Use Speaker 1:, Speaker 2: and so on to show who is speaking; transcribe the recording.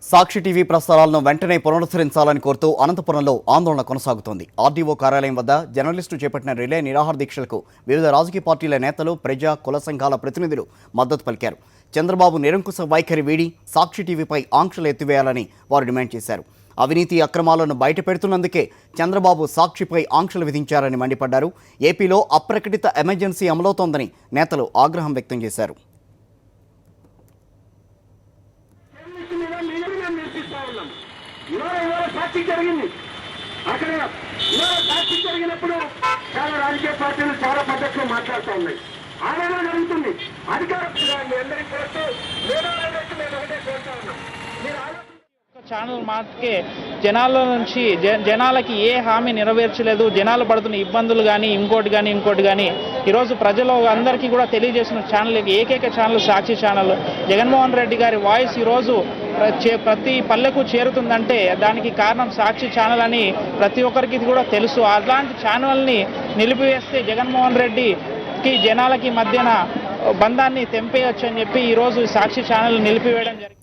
Speaker 1: సాక్షి TV ప్రసారాలను వెంటనే పునరుద్ధరించాలని కోరుతూ అనంతపురంలో ఆందోళన కొనసాగుతోంది. ఆర్డీఓ కార్యాలయం వద్ద జర్నలిస్టు చేపట్టిన రిలే నిరాహార దీక్షలకు వివిధ రాజకీయ పార్టీల నేతలు, ప్రజా కుల సంఘాల ప్రతినిధులు మద్దతు పలికారు. చంద్రబాబు నిరంకుశ వైఖరి వీడి సాక్షి టీవీపై ఆంక్షలు ఎత్తివేయాలని వారు డిమాండ్ చేశారు. అవినీతి అక్రమాలను బయటపెడుతున్నందుకే చంద్రబాబు సాక్షిపై ఆంక్షలు విధించారని మండిపడ్డారు. ఏపీలో అప్రకటిత ఎమర్జెన్సీ అమలవుతోందని నేతలు ఆగ్రహం వ్యక్తం చేశారు.
Speaker 2: సాక్షి జరిగింది అక్కడ సాక్షి జరిగినప్పుడు చాలా రాజకీయ పార్టీలు చాలా పద్ధతిలో మాట్లాడుతూ ఉన్నాయి. ఆవేదన జరుగుతుంది. అధికారులు అందరికీ కోరుతూ మేము ఒకటే కోరుతా ఉన్నాం.
Speaker 3: ఛానల్ మాత్రమే జనాల నుంచి జనాలకి ఏ హామీ నెరవేర్చలేదు. జనాలు పడుతున్న ఇబ్బందులు కానీ ఇంకోటి కానీ ఈరోజు ప్రజలు అందరికీ కూడా తెలియజేసిన ఛానల్ ఏకైక ఛానల్ సాక్షి ఛానల్. జగన్మోహన్ రెడ్డి గారి వాయిస్ ఈరోజు ప్రతి పల్లెకు చేరుతుందంటే దానికి కారణం సాక్షి ఛానల్ అని ప్రతి ఒక్కరికి కూడా తెలుసు. అలాంటి ఛానల్ని నిలిపివేస్తే జగన్మోహన్ రెడ్డికి జనాలకి మధ్యన బంధాన్ని తెంపేయచ్చు అని చెప్పి ఈరోజు సాక్షి ఛానల్ నిలిపివేయడం జరిగింది.